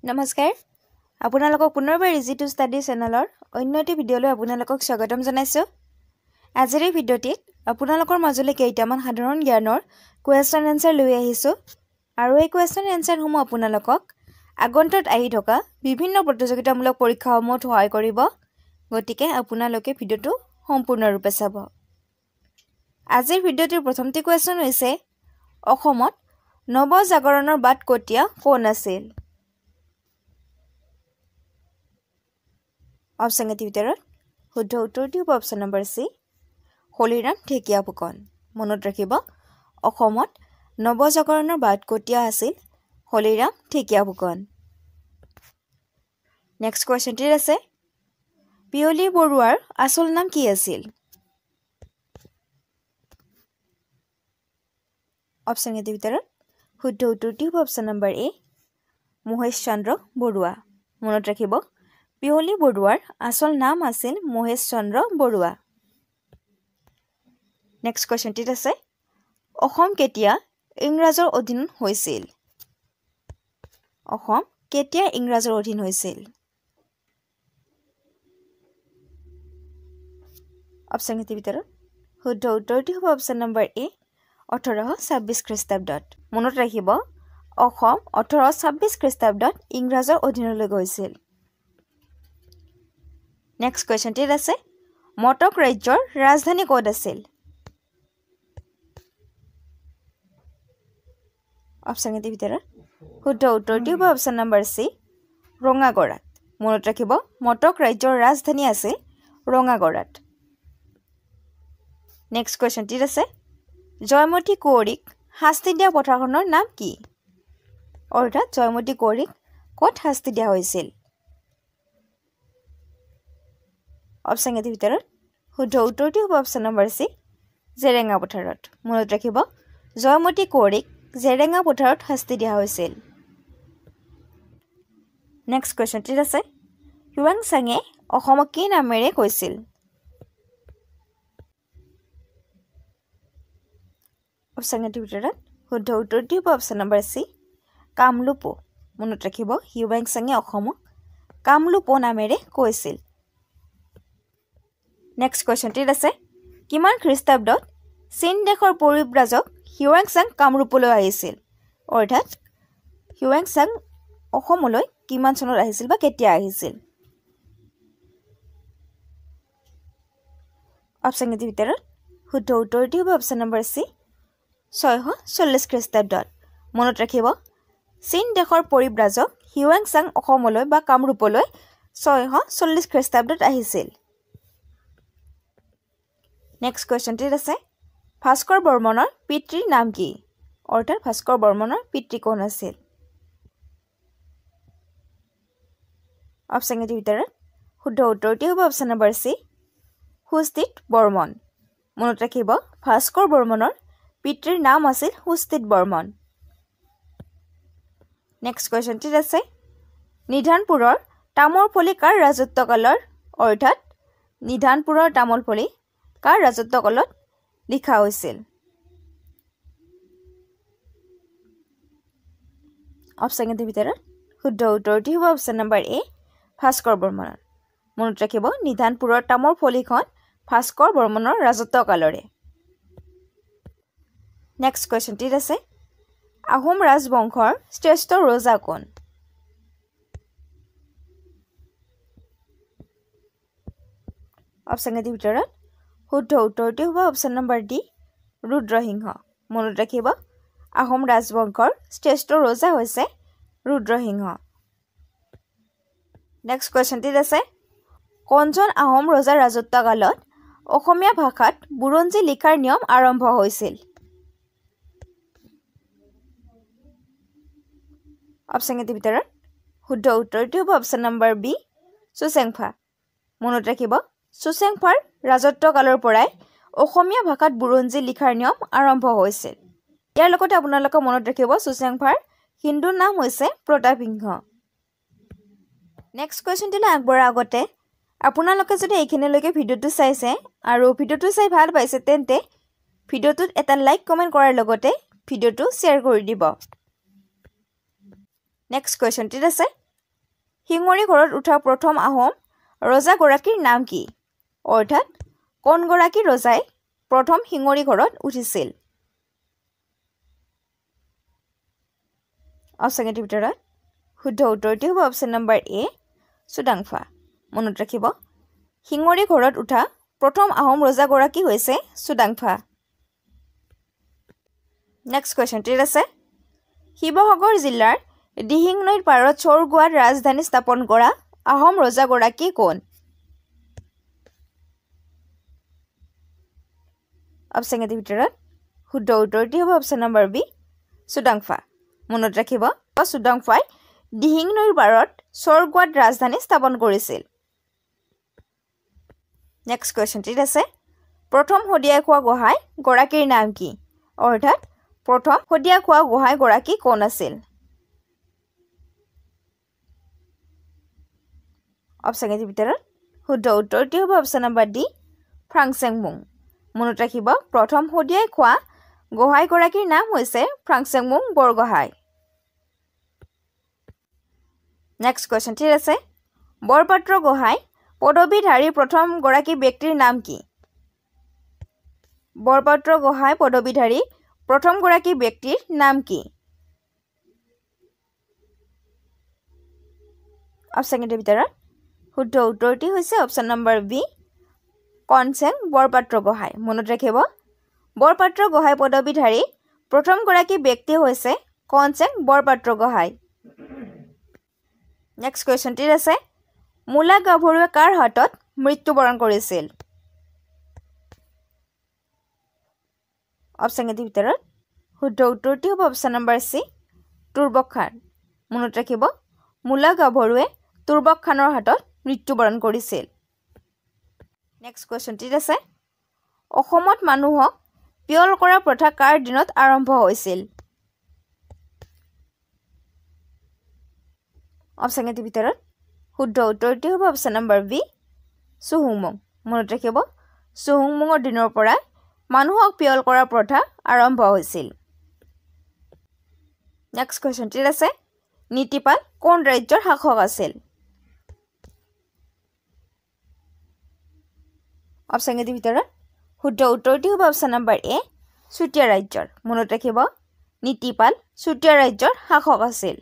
নমস্কাৰ আপোনালোকক পুনৰবাৰ ইজি টু ষ্টাডি চেনেলৰ অন্য এটি ভিডিঅ'লৈ আপোনালোকক স্বাগতম জনাইছোঁ আজিৰ এই ভিডিঅ'টিত আপোনালোকৰ মাজলৈ কেইটামান সাধাৰণ জ্ঞানৰ কুৱেশ্যন এনসাৰ লৈ আহিছোঁ আৰু এই কুৱেশ্যন এনসাৰসমূহ আপোনালোকক আগন্তুক আহি থকা বিভিন্ন প্ৰতিযোগিতামূলক পৰীক্ষাসমূহত সহায় কৰিব গতিকে আপোনালোকে ভিডিঅ'টো সম্পূৰ্ণৰূপে চাব আজিৰ ভিডিঅ'টিৰ প্ৰথমটি কুৱেশ্যন হৈছে অসমত নৱজাগৰণৰ বাট কটীয়া কোন আছিল অপশ্যন এটি ভিতৰত শুদ্ধ উত্তৰটি হ'ব অপশ্যন নম্বৰ সি হলিৰাম ঢেকীয়া ফুকন মনত ৰাখিব অসমত নৱজাগৰণৰ বাট কটীয়া আছিল হলিৰাম ঢেকীয়া ফুকন নেক্সট কোৱেশ্যনটি আছে পিয়লি বৰুৱাৰ আসল নাম কি আছিল অপশ্যন এটি ভিতৰত শুদ্ধ উত্তৰটি হ'ব অপশ্যন নম্বৰ এ মহেশ চন্দ্ৰ বৰুৱা মনত ৰাখিব পিয়লি বৰুৱাৰ আসল নাম আছিল মহেশ চন্দ্ৰ বৰুৱা নেক্সট কোৱেশ্যনটি আছে অসম কেতিয়া ইংৰাজৰ অধীন হৈছিল অসম কেতিয়া ইংৰাজৰ অধীন হৈছিল অপশ্যন এটি ভিতৰত শুদ্ধ উত্তৰটি হ'ব অপশ্যন নম্বৰ এ 1826 খ্ৰীষ্টাব্দত মনত ৰাখিব অসম 1826 খ্ৰীষ্টাব্দত ইংৰাজৰ অধীনলৈ গৈছিল নেক্সট কোৱেশ্যনটি আছে মটক ৰাজ্যৰ ৰাজধানী ক'ত আছিল অপশ্যন এটি ভিতৰত শুদ্ধ উত্তৰটি হ'ব অপশ্যন নম্বৰ সি ৰঙাগড়াত মনত ৰাখিব মটক ৰাজ্যৰ ৰাজধানী আছিল ৰঙাগড়াত নেক্সট কোৱেশ্যনটি আছে জয়মতী কুঁৱৰীক শাস্তি দিয়া পথাৰখনৰ নাম কি অৰ্থাৎ জয়মতী কুঁৱৰীক ক'ত শাস্তি দিয়া হৈছিল অপশ্যন এটি ভিতৰত শুদ্ধ উত্তৰটি হ'ব অপশ্যন নম্বৰ সি জেৰেঙা পথাৰত মনত ৰাখিব জয়মতী কুঁৱৰীক জেৰেঙা পথাৰত শাস্তি দিয়া হৈছিল নেক্সট কুৱেশ্যনটি আছে হিউৱাং চাঙে অসমক কি নামেৰে কৈছিল অপশ্যন এটি ভিতৰত শুদ্ধ উত্তৰটি হ'ব অপশ্যন নম্বৰ সি কামলুপো মনত ৰাখিব হিউৱাং চাঙে অসমক কামলুপো নামেৰে কৈছিল নেক্সট কুৱেশ্যনটি আছে কিমান খ্ৰীষ্টাব্দত চীন দেশৰ পৰিব্ৰাজক হিউৱাং চাং কামৰূপলৈ আহিছিল অৰ্থাৎ হিউৱাং চাং অসমলৈ কিমান চনত আহিছিল বা কেতিয়া আহিছিল অপশ্যন এটি ভিতৰত শুদ্ধ উত্তৰটি হ'ব অপশ্যন নম্বৰ সি 640 খ্ৰীষ্টাব্দত মনত ৰাখিব চীন দেশৰ পৰিব্ৰাজক হিউৱাং চাং অসমলৈ বা কামৰূপলৈ 640 খ্ৰীষ্টাব্দত আহিছিল নেক্সট কুৱেশ্যনটি আছে ভাস্কৰ বৰ্মনৰ পিতৃৰ নাম কি অৰ্থাৎ ভাস্কৰ বৰ্মনৰ পিতৃ কোন আছিল অপশ্যন এটি ভিতৰত শুদ্ধ উত্তৰটি হ'ব অপশ্যন নম্বৰ সি সুস্থিত বৰ্মন মনত ৰাখিব ভাস্কৰ বৰ্মনৰ পিতৃৰ নাম আছিল সুস্থিত বৰ্মন নেক্সট কুৱেশ্যনটি আছে নিধানপুৰৰ তামোলপলি কাৰ ৰাজত্বকালৰ অৰ্থাৎ নিধানপুৰৰ তামোলপলি কাৰ ৰাজত্বকালত লিখা হৈছিল অপশ্যন এটিৰ ভিতৰত শুদ্ধ উত্তৰটি হ'ব অপশ্যন নম্বৰ এ ভাস্কৰ বৰ্মনৰ মনত ৰাখিব নিধানপুৰৰ তামোলপলিখন ভাস্কৰ বৰ্মনৰ ৰাজত্বকালৰে নেক্সট কুৱেশ্যনটিত আছে আহোম ৰাজবংশৰ শ্ৰেষ্ঠ ৰজা কোন অপশ্যন এটিৰ ভিতৰত শুদ্ধ উত্তৰটি হ'ব অপশ্যন নম্বৰ ডি ৰুদ্ৰসিংহ মনত ৰাখিব আহোম ৰাজবংশৰ শ্ৰেষ্ঠ ৰজা হৈছে ৰুদ্ৰসিংহ নেক্সট কুৱেশ্যনটিত আছে কোনজন আহোম ৰজাৰ ৰাজত্বকালত অসমীয়া ভাষাত বুৰঞ্জী লিখাৰ নিয়ম আৰম্ভ হৈছিল অপশ্যন এটিৰ ভিতৰত শুদ্ধ উত্তৰটি হ'ব অপশ্যন নম্বৰ বি চুচেংফা মনত ৰাখিব চুচেংফাৰ ৰাজত্বকালৰ পৰাই অসমীয়া ভাষাত বুৰঞ্জী লিখাৰ নিয়ম আৰম্ভ হৈছিল ইয়াৰ লগতে আপোনালোকে মনত ৰাখিব চুচেংফাৰ হিন্দু নাম হৈছে প্ৰতাপসিংহ নেক্সট কুৱেশ্যনটোলৈ আগবঢ়াৰ আগতে আপোনালোকে যদি এইখিনিলৈকে ভিডিঅ'টো চাইছে আৰু ভিডিঅ'টো চাই ভাল পাইছে তেন্তে ভিডিঅ'টোত এটা লাইক কমেণ্ট কৰাৰ লগতে ভিডিঅ'টো শ্বেয়াৰ কৰি দিব নেক্সট কুৱেশ্যনটিত আছে শিঙৰি ঘৰত উঠা প্ৰথম আহোম ৰজাগৰাকীৰ নাম কি অৰ্থাৎ কোন গৰাকী ৰজাই প্ৰথম শিঙৰি ঘৰত উঠিছিল অপচনৰ ভিতৰত শুদ্ধ উত্তৰটি হ'ব অপচন নম্বৰ এ চুডাংফা মনত ৰাখিব শিঙৰি ঘৰত উঠা প্ৰথম আহোম ৰজাগৰাকী হৈছে চুডাংফা নেক্সট কোৱেশ্চন টিৰ আছে শিৱসাগৰ জিলাৰ দিহিং নৈৰ পাৰত চৰগুৱাত ৰাজধানী স্থাপন কৰা আহোম ৰজাগৰাকী কোন অপচনৰ ভিতৰত শুদ্ধ উত্তৰটি হ'ব অপচন নম্বৰ বি চুডাংফা মনত ৰাখিব চুডাংফাই দিহিং নৈৰ পাৰত চৰগুৱাত ৰাজধানী স্থাপন কৰিছিল নেক্সট কোৱেশ্চন টিৰ আছে প্ৰথম হদিয়াই খোৱা গোহাঁই গৰাকীৰ নাম কি অৰ্থাৎ প্ৰথম হদিয়াই খোৱা গোহাঁই গৰাকী কোন আছিল অপচনৰ ভিতৰত শুদ্ধ উত্তৰটি হ'ব অপচন নম্বৰ ডি ফ্ৰাংচেংমুং মনত ৰাখিব প্ৰথম হদিয়াই খোৱা গোহাঁই গৰাকীৰ নাম হৈছে ফ্ৰাংচেংমুং বৰগোহাঁই নেক্সট কোৱেশ্চন টিৰ আছে বৰপাত্ৰ গোহাঁই পদবীধাৰী প্ৰথম গৰাকী ব্যক্তিৰ নাম কি বৰপাত্ৰ গোহাঁই পদবীধাৰী প্ৰথম গৰাকী ব্যক্তিৰ নাম কি অপচনৰ ভিতৰত শুদ্ধ উত্তৰটি হৈছে option number B Konseng Borpatra Gohain মনত ৰাখিব বৰপাত্ৰ গোহাঁই পদবীধাৰী প্ৰথম গৰাকী ব্যক্তি হৈছে কনচেং বৰপাত্ৰ গোহাঁই নেক্সট কোৱেশ্চন টিৰ আছে মূলা গাভৰুৱে কাৰ হাতত মৃত্যুবৰণ কৰিছিল অপচনৰ ভিতৰত শুদ্ধ উত্তৰটি হ'ব অপচন নম্বৰ চি তুৰ্বক খান মনত ৰাখিব মূলা গাভৰুৱে তুৰ্বক খানৰ হাতত মৃত্যুবৰণ কৰিছিল নেক্সট কোৱেশ্চন টিৰ আছে অসমত মানুহক পিয়ল কৰা প্ৰথা কাৰ দিনত আৰম্ভ হৈছিল অপচনৰ ভিতৰত শুদ্ধ উত্তৰটি হ'ব অপচন নম্বৰ বি চুহুংমুং মনত ৰাখিব চুহুংমুঙৰ দিনৰ পৰা মানুহক পিয়ল কৰা প্ৰথা আৰম্ভ হৈছিল নেক্সট কোৱেশ্চন টিৰ আছে নীতিপাল কোন ৰাজ্যৰ শাসক আছিল অপচনৰ ভিতৰত শুদ্ধ উত্তৰটি হ'ব অপচন নম্বৰ এ চুতীয়া ৰাজ্যৰ মনত ৰাখিব নীতিপাল চুতীয়া ৰাজ্যৰ শাসক আছিল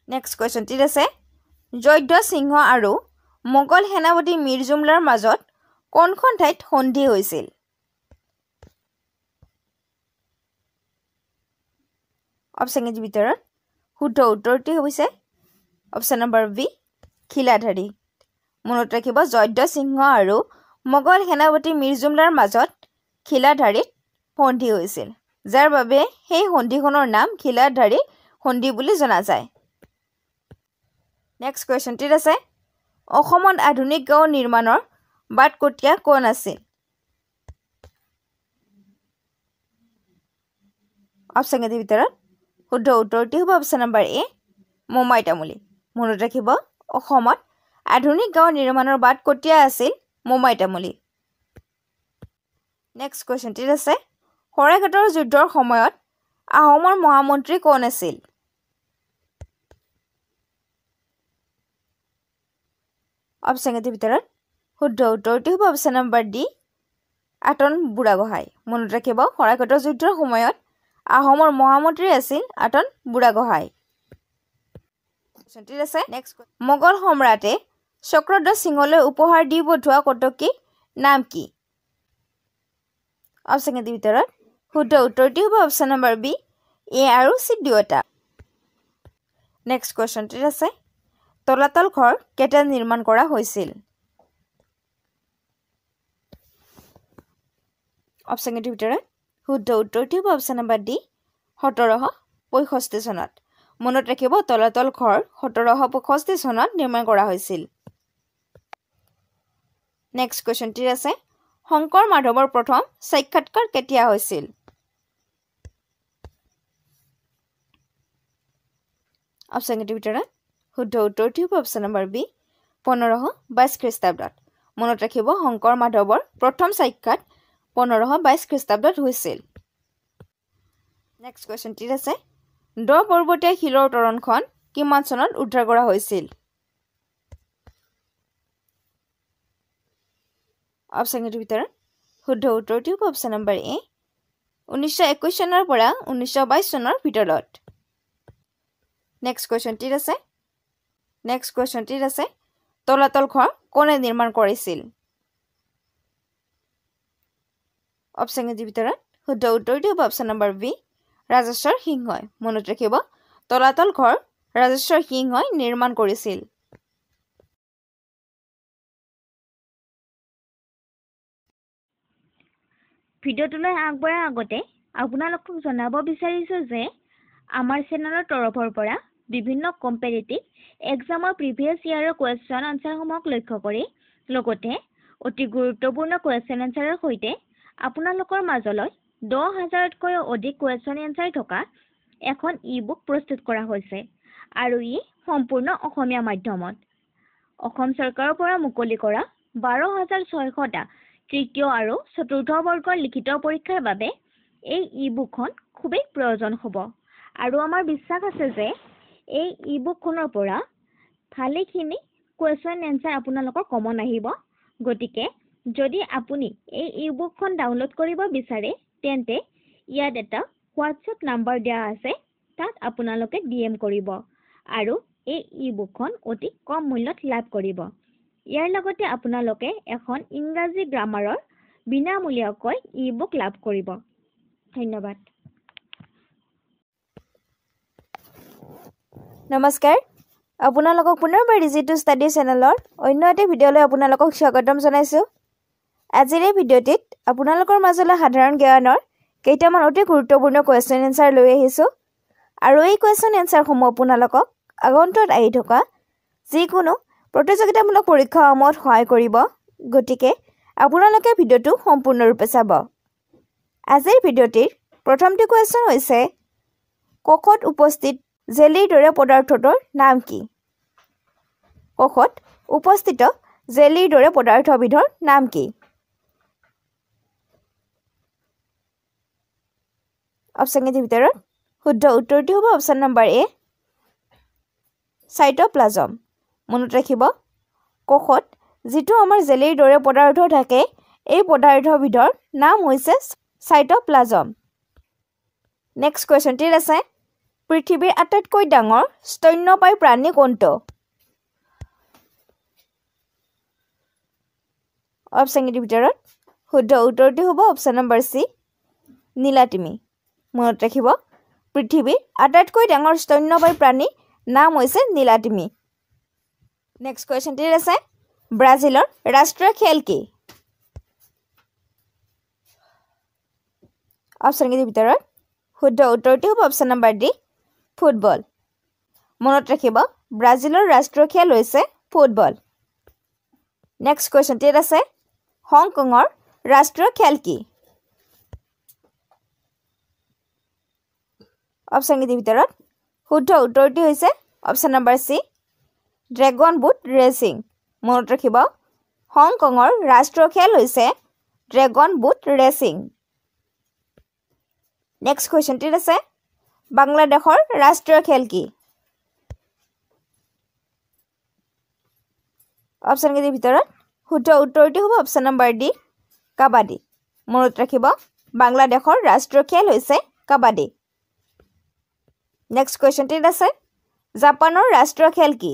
নেক্সট কোৱেশ্চন টিৰ আছে জয়ধ্বজ সিংহ আৰু মোগল সেনাপতি মীৰ জুমলাৰ মাজত কোনখন ঠাইত সন্ধি হৈছিল অপচনৰ ভিতৰত শুদ্ধ উত্তৰটি হৈছে অপচন নম্বৰ বি খিলাধাৰী মনত ৰাখিব জয়ধ্বজ সিংহ আৰু মোগল সেনাপতি মীৰ জুমলাৰ মাজত খিলাধাৰীত সন্ধি হৈছিল যাৰ বাবে সেই সন্ধিখনৰ নাম খিলাধাৰী সন্ধি বুলি জনা যায় নেক্সট কোৱেশ্চন টিৰ আছে অসমত আধুনিক গাঁও নিৰ্মাণৰ বাটকটীয়া কোন আছিল অপচনৰ ভিতৰত শুদ্ধ উত্তৰটি হ'ব অপচন নম্বৰ এ মোমাই তামুলী মনত ৰাখিব অসমত আধুনিক গাঁও নিৰ্মাণৰ বাটকটীয়া আছিল মোমাই তামুলী নেক্সট কোৱেশ্চন টিৰ আছে শৰাইঘাটৰ যুদ্ধৰ সময়ত আহোমৰ মহামন্ত্ৰী কোন আছিল অপচনৰ ভিতৰত শুদ্ধ উত্তৰটি হ'ব অপচন নম্বৰ ডি আটন বুঢ়াগোহাঁই মনত ৰাখিব শৰাইঘাটৰ যুদ্ধৰ সময়ত আহোমৰ মহামন্ত্ৰী আছিল আটন বুঢ়াগোহাঁই আছে নেক্সট মোগল সম্ৰাটে চক্ৰধ্বজ সিংহলৈ উপহাৰ দি পঠোৱা কটকীৰ নাম কি অপচনৰ ভিতৰত শুদ্ধ উত্তৰটি হ'ব অপচন নম্বৰ বি এ আৰু চি দুয়োটা নেক্সট কোৱেশ্চন টিৰ আছে তলাতল ঘৰ কেতিয়া নিৰ্মাণ কৰা হৈছিল অপচনৰ ভিতৰত শুদ্ধ উত্তৰটি হ'ব অপচন নম্বৰ ডি 1765 চনত মনত ৰাখিব তলাতল ঘৰ 1765 চনত নিৰ্মাণ কৰা হৈছিল নেক্সট কোৱেশ্চন টিৰ আছে শংকৰ মাধৱৰ প্ৰথম সাক্ষাৎকাৰ কেতিয়া হৈছিল অপচনৰ ভিতৰত শুদ্ধ উত্তৰটি হ'ব অপচন নম্বৰ বি 1522 খ্ৰীষ্টাব্দত মনত ৰাখিব শংকৰ মাধৱৰ প্ৰথম সাক্ষাৎ 1522 খ্ৰীষ্টাব্দত হৈছিল নেক্সট কোৱেশ্চন টিৰ আছে দ পৰ্বতীয়া শিলৰ তৰণখন কিমান চনত উদ্ধাৰ কৰা হৈছিল? অপশ্যনটোৰ ভিতৰত শুদ্ধ উত্তৰটো হ'ব অপশ্যন নম্বৰ এ 1921 চনৰ পৰা 1922 চনৰ ভিতৰত। নেক্সট কুৱেশ্যনটিত আছে তলাতল ঘৰ কোনে নিৰ্মাণ কৰিছিল? অপশ্যনটোৰ ভিতৰত শুদ্ধ উত্তৰটো হ'ব অপশ্যন নম্বৰ বি ৰাজেশ্বৰ সিংহই। মনত ৰাখিব তলাতল ঘৰ ৰাজেশ্বৰ সিংহই নিৰ্মাণ কৰিছিল। ভিডিঅ'টোলৈ আগবঢ়াৰ আগতে আপোনালোকক জনাব বিচাৰিছোঁ যে আমাৰ চেনেলৰ তৰফৰ পৰা বিভিন্ন কম্পেৰিটিভ এক্সামৰ প্ৰিভিয়াছ ইয়াৰৰ কুৱেশ্যন আনচাৰসমূহক লক্ষ্য কৰি লগতে অতি গুৰুত্বপূৰ্ণ কুৱেশ্যন আনচাৰৰ সৈতে আপোনালোকৰ মাজলৈ 10,000তকৈও অধিক কুৱেশ্যন আনচাৰ থকা এখন ই-বুক প্ৰস্তুত কৰা হৈছে আৰু ই সম্পূৰ্ণ অসমীয়া মাধ্যমত। অসম চৰকাৰৰ পৰা মুকলি কৰা 12,600টা তৃতীয় আৰু চতুৰ্থ বৰ্গৰ লিখিত পৰীক্ষাৰ বাবে এই ই-বুকখন খুবেই প্ৰয়োজন হ'ব আৰু আমাৰ বিশ্বাস আছে যে এই ই-বুকখনৰ পৰা ভালেখিনি কুৱেশ্যন এনচাৰ আপোনালোকৰ কমন আহিব। গতিকে যদি আপুনি এই ই-বুকখন ডাউনলোড কৰিব বিচাৰে তেন্তে ইয়াত এটা হোৱাটছএপ নাম্বাৰ দিয়া আছে, তাত আপোনালোকে DM কৰিব আৰু এই ই-বুকখন অতি কম মূল্যত লাভ কৰিব। ইয়াৰ লগতে আপোনালোকে এখন ইংৰাজী গ্ৰামাৰৰ বিনামূলীয়াকৈ ই-বুক লাভ কৰিব। ধন্যবাদ। নমস্কাৰ, আপোনালোকক পুনৰবাৰ ইজি টু ষ্টাডি চেনেলৰ অন্য এটা ভিডিঅ'লৈ আপোনালোকক স্বাগতম জনাইছোঁ। আজিৰ এই ভিডিঅ'টিত আপোনালোকৰ মাজলৈ সাধাৰণ জ্ঞানৰ কেইটামান অতি গুৰুত্বপূৰ্ণ কুৱেশ্যন এনচাৰ লৈ আহিছোঁ আৰু এই কুৱেশ্যন এনচাৰসমূহ আপোনালোকক আগন্তুক আহি থকা যিকোনো প্ৰতিযোগিতামূলক পৰীক্ষাসমূহত সহায় কৰিব। গতিকে আপোনালোকে ভিডিঅ'টো সম্পূৰ্ণৰূপে চাব। আজিৰ ভিডিঅ'টিৰ প্ৰথমটো কুৱেশ্যন হৈছে কখত উপস্থিত জেলিৰ দৰে পদাৰ্থটোৰ নাম কি? কখত উপস্থিত জেলিৰ দৰে পদাৰ্থবিধৰ নাম কি? অপশ্যনকেইটাৰ ভিতৰত শুদ্ধ উত্তৰটো হ'ব অপশ্যন নম্বৰ এ চাইটোপ্লাজম। মনত ৰাখিব কখত যিটো আমাৰ জেলিৰ দৰে পদাৰ্থ থাকে এই পদাৰ্থবিধৰ নাম হৈছে চাইটোপ্লাজম। নেক্সট কুৱেশ্যনটিত আছে পৃথিৱীৰ আটাইতকৈ ডাঙৰ স্তন্যপায়ী প্ৰাণী কোনটো? অপশ্যনকেইটাৰ ভিতৰত শুদ্ধ উত্তৰটো হ'ব অপশ্যন নম্বৰ চি নীলাতিমি। মনত ৰাখিব পৃথিৱীৰ আটাইতকৈ ডাঙৰ স্তন্যপায়ী প্ৰাণীৰ নাম হৈছে নীলাতিমি। নেক্সট কুৱেশ্যনটিত আছে ব্ৰাজিলৰ ৰাষ্ট্ৰীয় খেল কি? অপশ্যনকেইটাৰ ভিতৰত শুদ্ধ উত্তৰটো হ'ব অপশ্যন নম্বৰ ডি ফুটবল। মনত ৰাখিব ব্ৰাজিলৰ ৰাষ্ট্ৰীয় খেল হৈছে ফুটবল। নেক্সট কুৱেশ্যনটিত আছে হংকঙৰ ৰাষ্ট্ৰীয় খেল কি? অপশ্যনকেইটাৰ ভিতৰত শুদ্ধ উত্তৰটো হৈছে অপশ্যন নম্বৰ চি ড্ৰেগন বুট ৰেচিং। মনত ৰাখিব হংকঙৰ ৰাষ্ট্ৰীয় খেল হৈছে ড্ৰেগন বুট ৰেচিং। নেক্সট কুৱেশ্যনটিত আছে বাংলাদেশৰ ৰাষ্ট্ৰীয় খেল কি? অপশ্যনকেইটাৰ ভিতৰত শুদ্ধ উত্তৰটো হ'ব অপশ্যন নম্বৰ ডি কাবাডী। মনত ৰাখিব বাংলাদেশৰ ৰাষ্ট্ৰীয় খেল হৈছে কাবাডী। নেক্সট কুৱেশ্যনটিত আছে জাপানৰ ৰাষ্ট্ৰীয় খেল কি?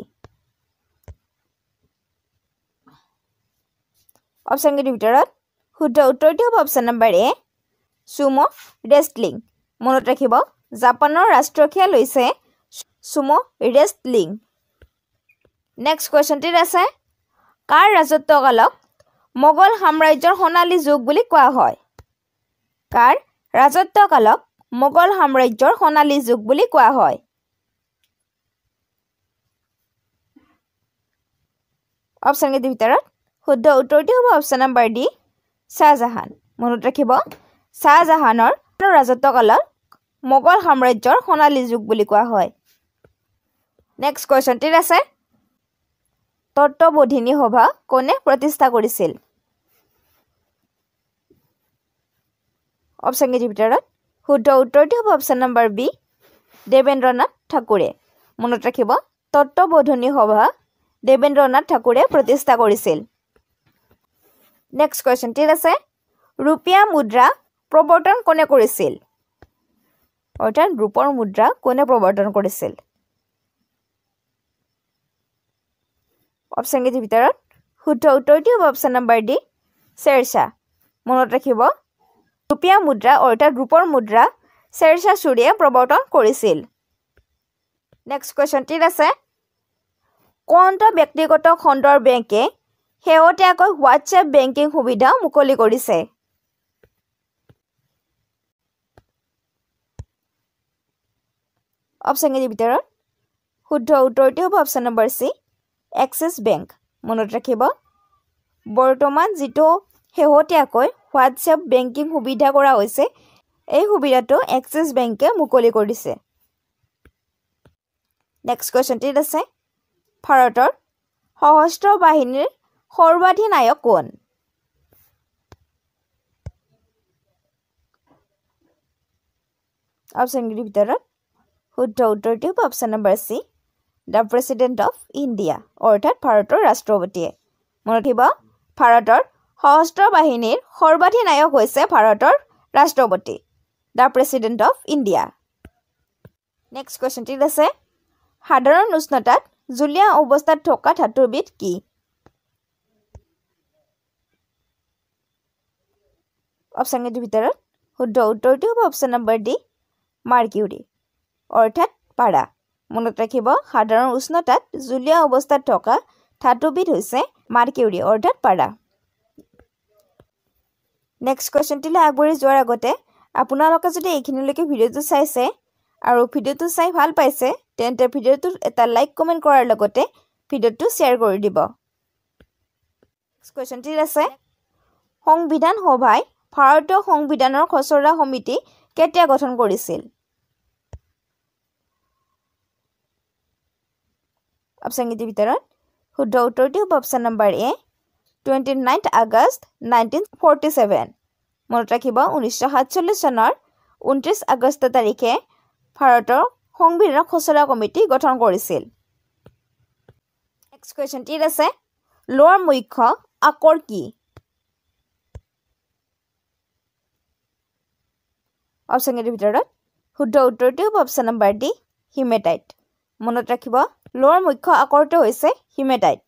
অপশ্যনকেইটাৰ ভিতৰত শুদ্ধ উত্তৰটো হ'ব অপশ্যন নম্বৰ এ চুমো ৰেষ্টলিং। মনত ৰাখিব জাপানৰ ৰাষ্ট্ৰীয় খেল হৈছে চুমো ৰেষ্টলিং। নেক্সট কুৱেশ্যনটিত আছে কাৰ ৰাজত্বকালক মোগল সাম্ৰাজ্যৰ সোণালী যুগ বুলি কোৱা হয়? কাৰ ৰাজত্বকালক মোগল সাম্ৰাজ্যৰ সোণালী যুগ বুলি কোৱা হয়? অপশ্যনকেইটাৰ ভিতৰত শুদ্ধ উত্তৰটো হ'ব অপশ্যন নম্বৰ ডি শ্বাহজাহান। মনত ৰাখিব শ্বাহজাহানৰ ৰাজত্বকালত মোগল সাম্ৰাজ্যৰ সোণালী যুগ বুলি কোৱা হয়। নেক্সট কুৱেশ্যনটিত আছে তত্ত্ববোধিনী সভা কোনে প্ৰতিষ্ঠা কৰিছিল? অপশ্যনকেইটাৰ ভিতৰত শুদ্ধ উত্তৰটো হ'ব অপশ্যন নম্বৰ বি দেবেন্দ্ৰনাথ ঠাকুৰে মনত ৰাখিব তত্ত্ববোধনী সভা দেবেন্দ্ৰনাথ ঠাকুৰে প্ৰতিষ্ঠা কৰিছিল নেক্সট কোৱেশ্চন ঠিক আছে रुपिया मुद्रा प्रवर्तन कोने কৰিছিল অৰ্থাৎ ৰূপৰ মুদ্ৰা কোনে প্ৰৱৰ্তন কৰিছিল অপচন কেইটাৰ ভিতৰত শুদ্ধ উত্তৰটো হ'ব অপচন নম্বৰ ডি শ্বেৰশাহ মনত ৰাখিব रुपिया মুদ্ৰা অৰ্থাৎ ৰূপৰ মুদ্ৰা শ্বেৰশাহ সূৰীয়ে প্ৰৱৰ্তন কৰিছিল নেক্সট কোৱেশ্চন ঠিক আছে কোনটো ব্যক্তিগত খণ্ডৰ বেংকে শেহতীয়াকৈ হোৱাটছএপ বেংকিং সুবিধা মুকলি কৰিছে অপচন কেইটাৰ ভিতৰত শুদ্ধ উত্তৰটো হ'ব অপচন নম্বৰ সি এক্সিছ বেংক মনত ৰাখিব বৰ্তমান যেটো শেহতীয়াকৈ হোৱাটছএপ বেংকিং সুবিধা কৰা হৈছে এই সুবিধাটো এক্সিছ বেংকে মুকলি কৰিছে নেক্সট কোৱেশ্চন ঠিক আছে ভাৰতৰ সশস্ত্ৰ বাহিনীৰ সৰ্বাধিনায়ক কোন অপচন কেইটাৰ ভিতৰত শুদ্ধ উত্তৰটো হ'ব option number C the president of India অৰ্থাৎ ভাৰতৰ ৰাষ্ট্ৰপতিয়ে মনত ৰাখিব ভাৰতৰ সশস্ত্ৰ বাহিনীৰ সৰ্বাধিনায়ক হৈছে ভাৰতৰ ৰাষ্ট্ৰপতি the president of India next question ঠিক আছে সাধাৰণ উষ্ণতাত জুলীয়া অৱস্থাত থকা ধাতুবিধ কি অপচন কেইটাৰ ভিতৰত শুদ্ধ উত্তৰটো হ'ব অপচন নম্বৰ ডি মাৰ্কিউৰি অৰ্থাৎ পাৰা মনত ৰাখিব সাধাৰণ উষ্ণতাত জুলীয়া অৱস্থাত থকা ধাতুবিধ হৈছে মাৰ্কিউৰি অৰ্থাৎ পাৰা নেক্সট কোৱেশ্চনটিলৈ আগবাঢ়ি যোৱাৰ আগতে আপোনালোকে যদি এইখিনিলৈকে ভিডিঅ'টো চাইছে আৰু ভিডিঅ'টো চাই ভাল পাইছে তেন্তে ভিডিঅ'টোত এটা লাইক কমেণ্ট কৰাৰ লগতে ভিডিঅ'টো শ্বেয়াৰ কৰি দিব নেক্সট কোৱেশ্চনটি আছে সংবিধান সভাই ভাৰতীয় সংবিধানৰ খচৰা সমিতি কেতিয়া গঠন কৰিছিল অপচন কেইটাৰ ভিতৰত শুদ্ধ উত্তৰটো হ'ব অপচন নম্বৰ এ 29 আগষ্ট 1947 মনত ৰাখিব 1947 চনৰ 29 আগষ্ট তাৰিখে ভাৰতৰ সংবিধানৰ খচৰা কমিটি গঠন কৰিছিল নেক্সট কোৱেশ্চন ঠিক আছে লোৱাৰ মুখ্য আকৰ কি অপচন কেইটাৰ ভিতৰত শুদ্ধ উত্তৰটো হ'ব অপচন নম্বৰ ডি হিমেটাইট মনত ৰাখিব লোৱাৰ মুখ্য আকৰটো হৈছে হিমেটাইট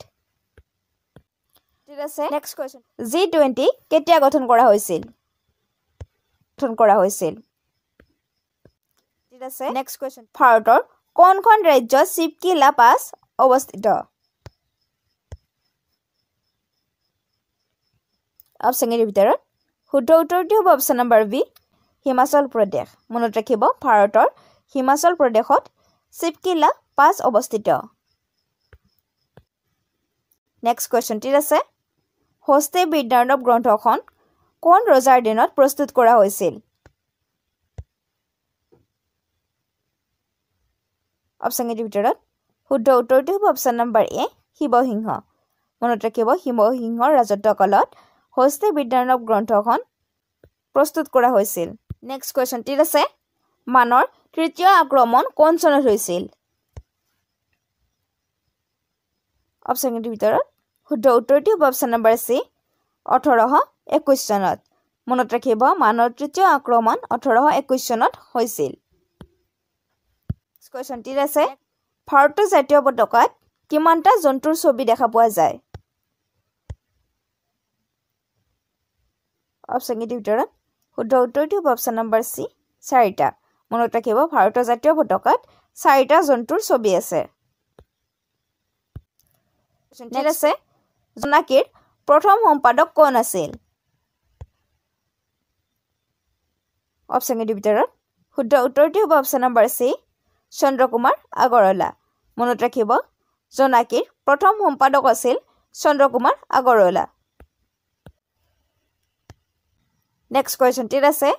ঠিক আছে নেক্সট কোৱেশ্চন G20 কেতিয়া গঠন কৰা হৈছিল ঠিক আছে নেক্সট কোৱেশ্চন ভাৰতৰ কোনখন ৰাজ্যত শিৱকিলা পাছ অৱস্থিত অপচন কেইটাৰ ভিতৰত শুদ্ধ উত্তৰটো হ'ব option number B Himachal Pradesh মনত ৰাখিব ভাৰতৰ হিমাচল প্ৰদেশত শিৱকিলা পাছ অৱস্থিত নেক্সট কোৱেশ্চন ঠিক আছে হস্তে বিদ্যাৰ্ণৱ গ্ৰন্থখন কোন ৰজাৰ দিনত প্ৰস্তুত কৰা হৈছিল অপচন কেইটাৰ ভিতৰত শুদ্ধ উত্তৰটো হ'ব অপচন নম্বৰ এ শিৱসিংহ মনত ৰাখিব শিৱসিংহৰ ৰাজত্বকালত হস্তে বিদ্যাৰ্ণৱ গ্ৰন্থখন প্ৰস্তুত কৰা হৈছিল নেক্সট কোৱেশ্চন ঠিক আছে মানৰ তৃতীয় আক্ৰমণ কোন চনত হৈছিল অপচন কেইটাৰ ভিতৰত শুদ্ধ উত্তৰটো হ'ব অপচন নম্বৰ সি 1821 চনত মনত ৰাখিব মানৰ তৃতীয় আক্ৰমণ 1821 চনত হৈছিল কোৱেশ্চন ঠিক আছে ভাৰতৰ জাতীয় পতাকাত কিমানটা জন্তুৰ ছবি দেখা পোৱা যায় অপচন কেইটাৰ ভিতৰত শুদ্ধ উত্তৰটো হ'ব অপচন নম্বৰ সি 4টা মনত ৰাখিব ভাৰতৰ জাতীয় পতাকাত 4টা জন্তুৰ ছবি আছে ঠিক আছে জোনাকীৰ প্ৰথম সম্পাদক কোন আছিল অপচন কেইটাৰ ভিতৰত শুদ্ধ উত্তৰটো হ'ব অপচন নম্বৰ সি চন্দ্ৰকুমাৰ আগৰৱালা মনত ৰাখিব জোনাকীৰ প্ৰথম সম্পাদক আছিল চন্দ্ৰকুমাৰ আগৰৱালা নেক্সট কোৱেশ্চন ঠিক আছে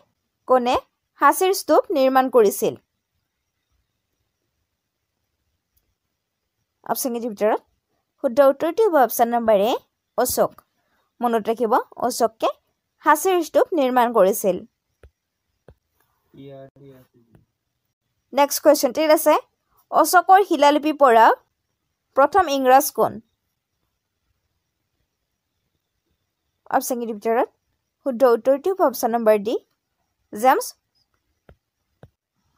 কোনে হাসিৰ স্তূপ নিৰ্মাণ কৰিছিল অপচন কেইটাৰ ভিতৰত শুদ্ধ উত্তৰটো হ'ব অপচন নম্বৰ এ অশোক মনত ৰাখিব অশোকে হাসিৰ স্তূপ নিৰ্মাণ কৰিছিল নেক্সট কুৱেশ্যনটিত আছে অশোকৰ শিলালিপি পঢ়া প্ৰথম ইংৰাজ কোন অপশ্যনকেইটাৰ ভিতৰত শুদ্ধ উত্তৰটো হ'ব অপশ্যন নম্বৰ ডি জেমছ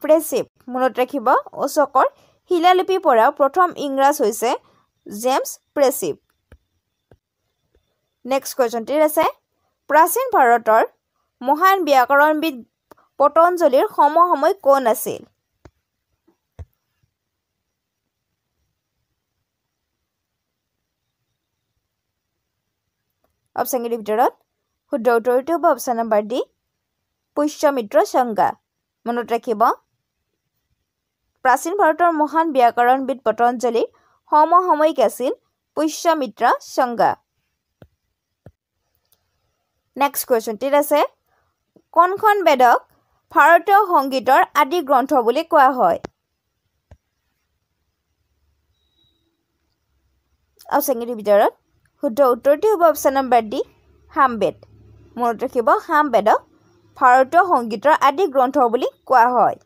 প্ৰেছিপ মনত ৰাখিব অশোকৰ শিলালিপি পঢ়া প্ৰথম ইংৰাজ হৈছে জেমছ প্ৰেছিপ নেক্সট কুৱেশ্যনটিত আছে প্ৰাচীন ভাৰতৰ মহান ব্যাকৰণবিদ পতঞ্জলিৰ সমসাময়িক কোন আছিল অপশ্যনকেইটাৰ ভিতৰত শুদ্ধ উত্তৰটো হ'ব অপশ্যন নম্বৰ ডি পুষ্যমিত্ৰ সংজ্ঞা মনত ৰাখিব প্ৰাচীন ভাৰতৰ মহান ব্যাকৰণবিদ পতঞ্জলিৰ সমসাময়িক আছিল পুষ্যমিত্ৰ সংজ্ঞা নেক্সট কুৱেশ্যনটিত আছে কোনখন বেদক ভাৰতীয় সংগীতৰ আদি গ্ৰন্থ বুলি কোৱা হয় অপশ্যনকেইটাৰ ভিতৰত শুদ্ধ উত্তৰটো হ'ব অপশ্যন নম্বৰ ডি সামবেদ মনত ৰাখিব সামবেদক ভাৰতীয় সংগীতৰ আদি গ্ৰন্থ বুলি কোৱা হয়